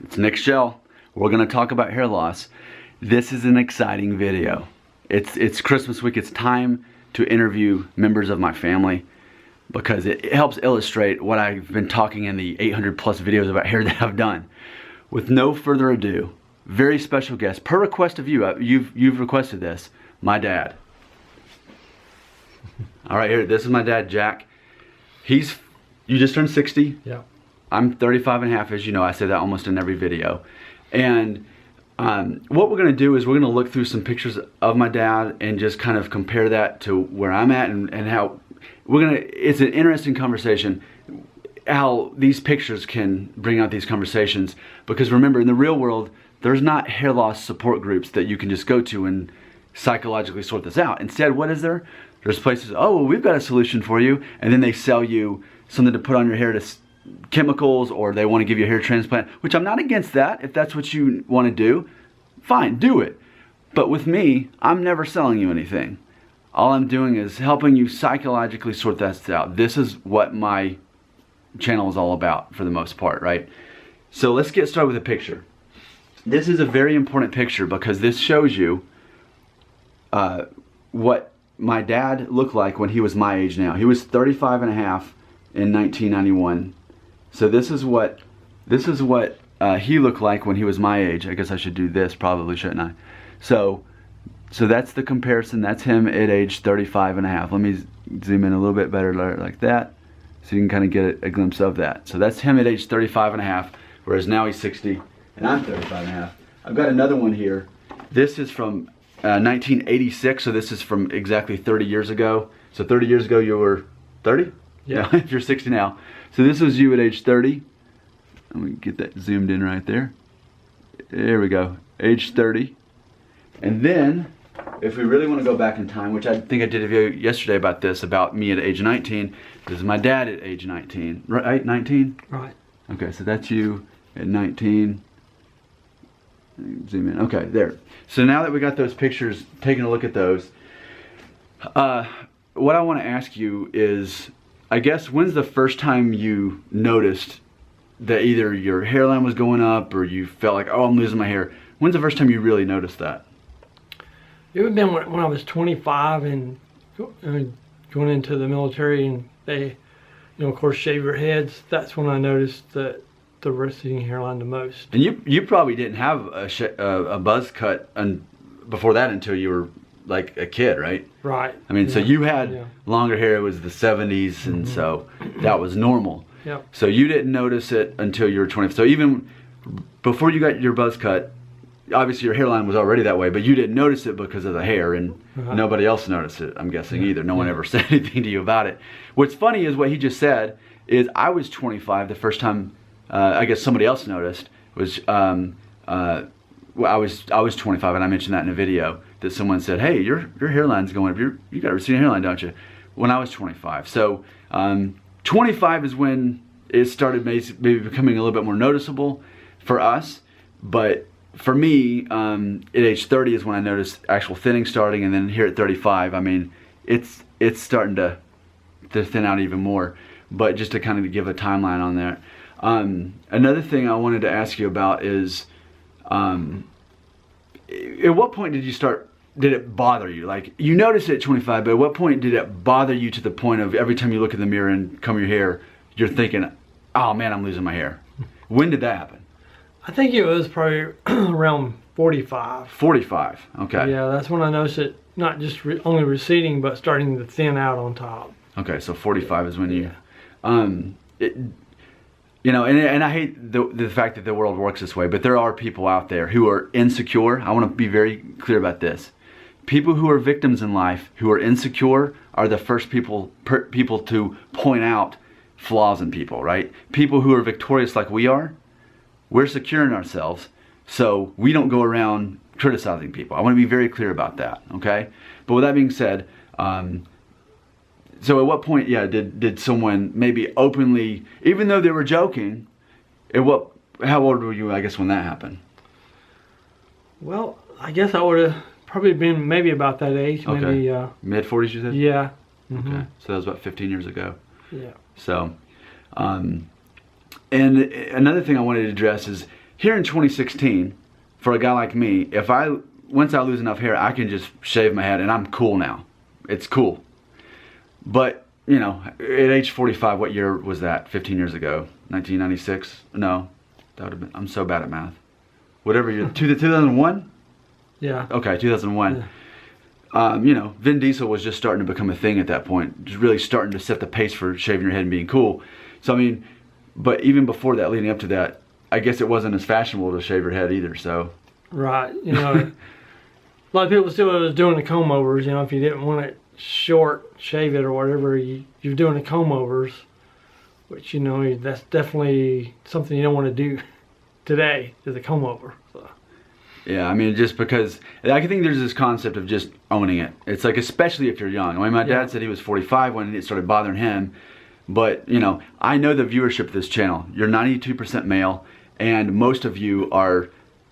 It's Nick Shell. We're going to talk about hair loss. This is an exciting video. It's Christmas week. It's time to interview members of my family because it helps illustrate what I've been talking in the 800 plus videos about hair that I've done. With no further ado, very special guest, per request of you. You've requested this. My dad. All right, here. This is my dad, Jack. You just turned 60. Yeah. I'm 35 and a half, as you know. I say that almost in every video. And what we're going to do is we're going to look through some pictures of my dad and just kind of compare that to where I'm at and how it's an interesting conversation how these pictures can bring out these conversations, because remember, in the real world there's not hair loss support groups that you can just go to and psychologically sort this out. Instead, what is there? There's places, oh, well, we've got a solution for you, and then they sell you something to put on your hair to chemicals, or they want to give you a hair transplant, which I'm not against that. If that's what you want to do, fine, do it. But with me, I'm never selling you anything. All I'm doing is helping you psychologically sort that out. This is what my channel is all about for the most part, right? So let's get started with a picture. This is a very important picture because this shows you what my dad looked like when he was my age now. He was 35 and a half in 1991. So this is what he looked like when he was my age. I guess I should do this probably, shouldn't I? So that's the comparison. That's him at age 35 and a half. Let me zoom in a little bit better like that, so you can kind of get a glimpse of that. So that's him at age 35 and a half, whereas now he's 60 and I'm 35 and a half. I've got another one here. This is from 1986, so this is from exactly 30 years ago. So 30 years ago you were 30? Yeah. If you're 60 now. So this was you at age 30. Let me get that zoomed in right there. There we go, age 30. And then, if we really want to go back in time, which I think I did a video yesterday about this, about me at age 19. This is my dad at age 19, right? 19? Right. Okay, so that's you at 19. Zoom in. Okay, there. So now that we got those pictures, taking a look at those, what I want to ask you is, I guess, when's the first time you noticed that either your hairline was going up or you felt like, oh, I'm losing my hair? When's the first time you really noticed that? It would have been when I was 25 and going into the military, and they, of course, shave your heads. That's when I noticed the receding hairline the most. And you probably didn't have a buzz cut before that until you were like a kid, right? Right. I mean, so you had longer hair. It was the 70s, and so that was normal. Yep. So you didn't notice it until you were 20. So even before you got your buzz cut, obviously your hairline was already that way, but you didn't notice it because of the hair, and nobody else noticed it, I'm guessing, either. No one ever said anything to you about it. What's funny is what he just said is I was 25 the first time I guess somebody else noticed was well, I was 25, and I mentioned that in a video that someone said, hey, your hairline's going up. You got a receding hairline, don't you? When I was 25. So 25 is when it started maybe becoming a little bit more noticeable for us, but for me, at age 30 is when I noticed actual thinning starting, and then here at 35, I mean, it's starting to thin out even more. But just to kind of give a timeline on that. Another thing I wanted to ask you about is, at what point did it bother you? Like, you noticed it at 25, but at what point did it bother you to the point of every time you look in the mirror and comb your hair, you're thinking, oh man, I'm losing my hair? When did that happen? I think it was probably around 45. 45, okay. Yeah, that's when I noticed it not just only receding, but starting to thin out on top. Okay, so 45 is when you, and I hate the fact that the world works this way, but there are people out there who are insecure. I want to be very clear about this. People who are victims in life, who are insecure, are the first people to point out flaws in people, right? People who are victorious like we are, we're secure in ourselves, so we don't go around criticizing people. I want to be very clear about that, okay? But with that being said, so at what point, did someone maybe openly, even though they were joking, how old were you, I guess, when that happened? Well, I guess I would have probably been maybe about that age, okay. Maybe mid-40s, you said? Yeah. Okay, so that was about 15 years ago. Yeah. So, and another thing I wanted to address is here in 2016, for a guy like me, once I lose enough hair, I can just shave my head and I'm cool now. It's cool. But, you know, at age 45, what year was that? 15 years ago? 1996? No. That would have been, I'm so bad at math. Whatever year, 2001? Yeah. Okay, 2001. Yeah. You know, Vin Diesel was just starting to become a thing at that point. Just really starting to set the pace for shaving your head and being cool. So, I mean, but even before that, leading up to that, I guess it wasn't as fashionable to shave your head either, so. Right, you know, a lot of people still was doing the comb overs. You know, if you didn't want it short, shave it or whatever, you're doing the comb overs, which, you know, that's definitely something you don't want to do today, is a comb over. So. Yeah, I mean, just because, I think there's this concept of just owning it. It's like, especially if you're young. I mean, my dad said he was 45 when it started bothering him, but, you know, I know the viewership of this channel. You're 92% male, and most of you are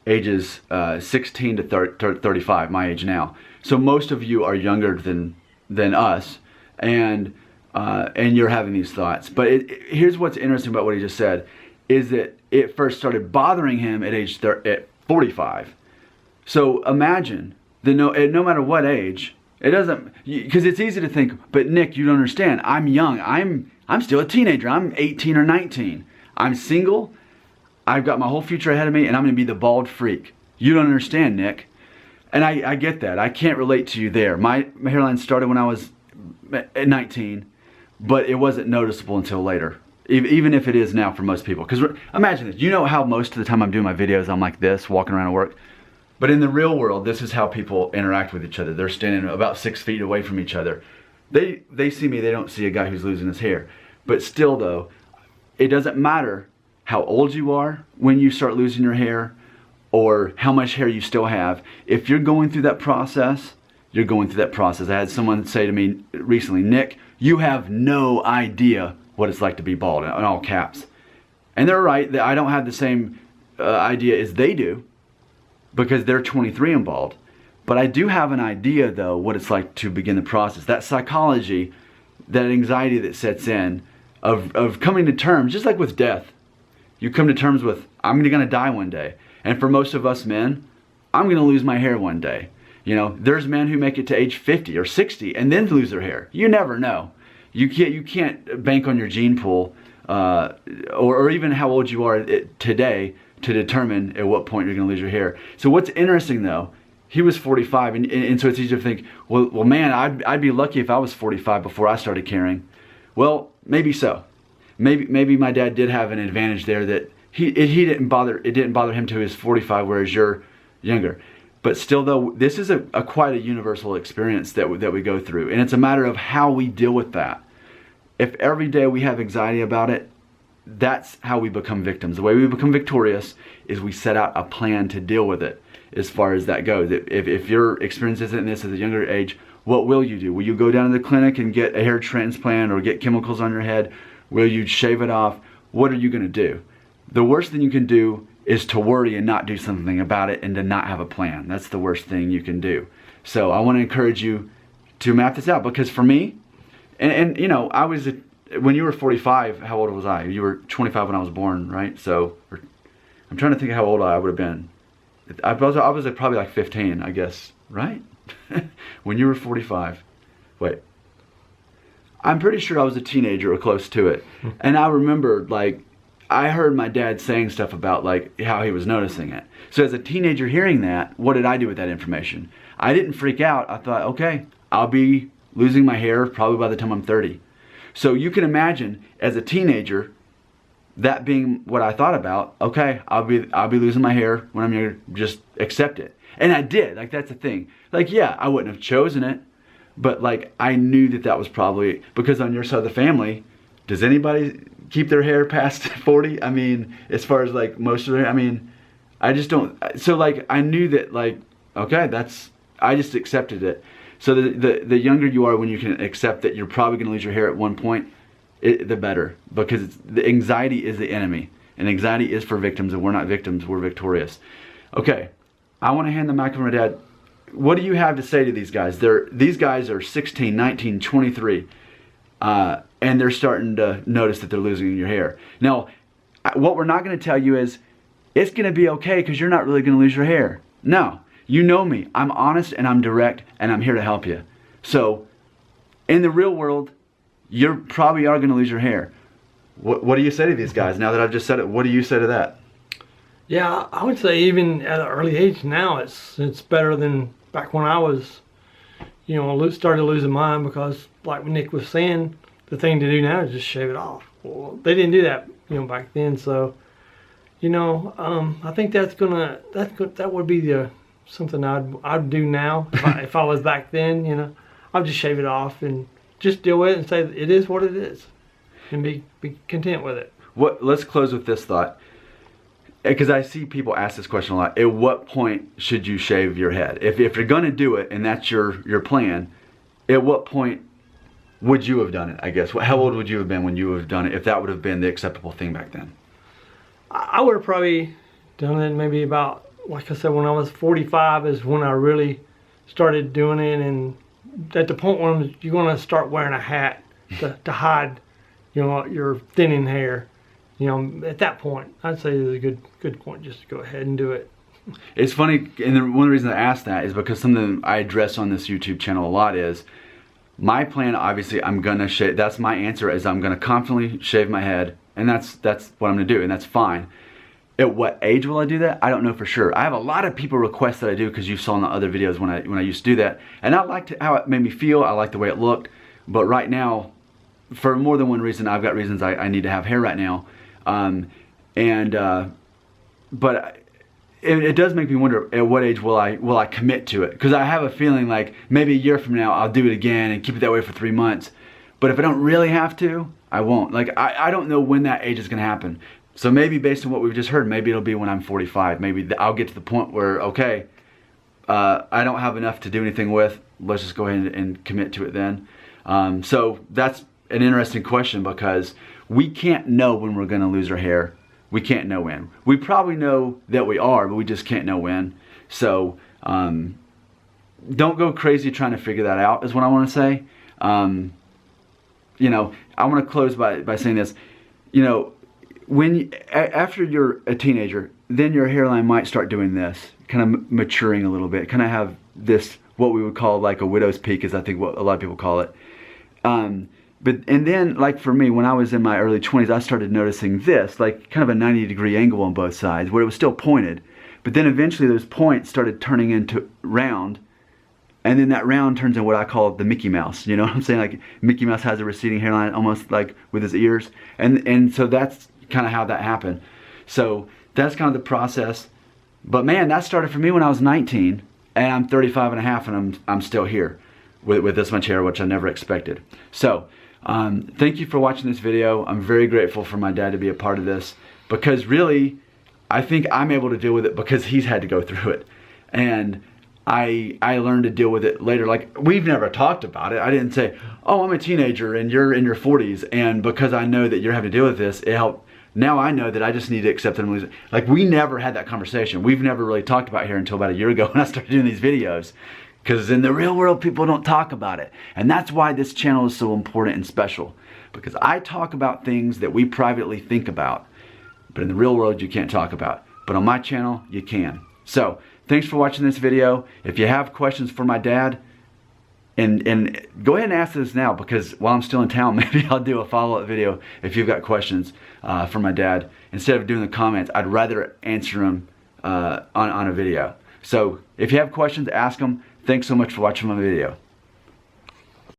ages 16 to 35, my age now. So most of you are younger than us, and you're having these thoughts. But here's what's interesting about what he just said, is that it first started bothering him at age 45. So imagine that no matter what age, it doesn't, because it's easy to think, but Nick, you don't understand. I'm young. I'm still a teenager. I'm 18 or 19. I'm single. I've got my whole future ahead of me, and I'm going to be the bald freak. You don't understand, Nick. And I get that. I can't relate to you there. My hairline started when I was 19, but it wasn't noticeable until later, even if it is now for most people. Because imagine this. You know how most of the time I'm doing my videos, I'm like this, walking around at work. But in the real world, this is how people interact with each other. They're standing about 6 feet away from each other. They see me, they don't see a guy who's losing his hair. But still, though, it doesn't matter how old you are when you start losing your hair or how much hair you still have. If you're going through that process, you're going through that process. I had someone say to me recently, Nick, you have no idea what it's like to be bald, in all caps. And they're right, that I don't have the same idea as they do because they're 23 and bald. But I do have an idea, though, what it's like to begin the process. That psychology, that anxiety that sets in of coming to terms, just like with death. You come to terms with, I'm going to die one day. And for most of us men, I'm going to lose my hair one day. You know, there's men who make it to age 50 or 60 and then lose their hair. You never know. You can't bank on your gene pool or even how old you are today to determine at what point you're going to lose your hair. So what's interesting, though, he was 45, and so it's easy to think, well, man, I'd be lucky if I was 45 before I started caring. Well, maybe so. Maybe my dad did have an advantage there that it didn't bother him to his 45, whereas you're younger. But still, though, this is quite a universal experience that we go through, and it's a matter of how we deal with that. If every day we have anxiety about it, that's how we become victims. The way we become victorious is we set out a plan to deal with it. As far as that goes, if your experience isn't this at a younger age, what will you do? Will you go down to the clinic and get a hair transplant or get chemicals on your head? Will you shave it off? What are you going to do? The worst thing you can do is to worry and not do something about it and to not have a plan. That's the worst thing you can do. So I want to encourage you to map this out, because for me, and you know, when you were 45, how old was I? You were 25 when I was born, right? So I'm trying to think of how old I would have been. I was probably like 15, I guess, right? When you were 45. Wait. I'm pretty sure I was a teenager or close to it. And I remember, like, I heard my dad saying stuff about, like, how he was noticing it. So as a teenager hearing that, what did I do with that information? I didn't freak out. I thought, okay, I'll be losing my hair probably by the time I'm 30. So you can imagine, as a teenager, that being what I thought about. Okay, I'll be losing my hair when I'm younger. Just accept it. And I did. Like, that's the thing. Like, yeah, I wouldn't have chosen it, but like, I knew that was probably because on your side of the family, does anybody keep their hair past 40? I mean, as far as like most of their, I mean, I just don't. So like, I knew that, like, okay, I just accepted it. So the younger you are when you can accept that you're probably going to lose your hair at one point, the better, because the anxiety is the enemy, and anxiety is for victims, and we're not victims, we're victorious. Okay, I want to hand the mic over to my dad. What do you have to say to these guys? These guys are 16, 19, 23, and they're starting to notice that they're losing your hair. Now, what we're not going to tell you is it's going to be okay because you're not really going to lose your hair. No, you know me. I'm honest and I'm direct and I'm here to help you. So in the real world, you probably are going to lose your hair. What do you say to these guys now that I've just said it? What do you say to that? Yeah, I would say even at an early age now, it's better than back when I was, started losing mine, because like Nick was saying, the thing to do now is just shave it off. Well, they didn't do that, back then. So, I think that would be something I'd do now if I was back then. I'd just shave it off and just deal with it and say it is what it is, and be content with it. Let's close with this thought, because I see people ask this question a lot. At what point should you shave your head? If you're going to do it and that's your plan, at what point would you have done it, I guess? How old would you have been when you would have done it, if that would have been the acceptable thing back then? I would have probably done it maybe about, like I said, when I was 45 is when I really started doing it, and at the point when you're going to start wearing a hat to hide, your thinning hair. At that point, I'd say it's a good point just to go ahead and do it. It's funny, and one of the reasons I asked that is because something I address on this YouTube channel a lot is, my plan, obviously, I'm going to shave. That's my answer, is I'm going to confidently shave my head, and that's what I'm going to do, and that's fine. At what age will I do that? I don't know for sure. I have a lot of people request that I do, because you saw in the other videos when I used to do that, and I liked how it made me feel. I liked the way it looked, but right now, for more than one reason, I've got reasons I need to have hair right now, but it does make me wonder, at what age will I commit to it? Because I have a feeling like maybe a year from now I'll do it again and keep it that way for 3 months. But if I don't really have to, I won't. Like I don't know when that age is going to happen. So maybe based on what we've just heard, maybe it'll be when I'm 45. Maybe I'll get to the point where, okay, I don't have enough to do anything with. Let's just go ahead and commit to it then. So that's an interesting question, because we can't know when we're going to lose our hair. We can't know when. We probably know that we are, but we just can't know when. So don't go crazy trying to figure that out, is what I want to say. I want to close by saying this. After you're a teenager, then your hairline might start doing this, kind of maturing a little bit, kind of have this, what we would call like a widow's peak, is I think what a lot of people call it. And then, like for me, when I was in my early 20s, I started noticing this, like kind of a 90-degree angle on both sides, where it was still pointed. But then eventually those points started turning into round, and then that round turns into what I call the Mickey Mouse. You know what I'm saying? Like Mickey Mouse has a receding hairline, almost like with his ears. And so that's kind of how that happened. So that's kind of the process. But man, that started for me when I was 19, and I'm 35 and a half, and I'm still here with this much hair, which I never expected. So thank you for watching this video. I'm very grateful for my dad to be a part of this, because really, I think I'm able to deal with it because he's had to go through it. And I learned to deal with it later. Like, we've never talked about it. I didn't say, oh, I'm a teenager and you're in your 40s, and because I know that you're having to deal with this, it helped. Now I know that I just need to accept it and lose it. Like, we never had that conversation. We've never really talked about hair until about a year ago when I started doing these videos. Because in the real world, people don't talk about it. And that's why this channel is so important and special. Because I talk about things that we privately think about, but in the real world, you can't talk about. But on my channel, you can. So, thanks for watching this video. If you have questions for my dad, and go ahead and ask this now, because while I'm still in town, maybe I'll do a follow-up video if you've got questions for my dad. Instead of doing the comments, I'd rather answer them on a video. So, if you have questions, ask them. Thanks so much for watching my video.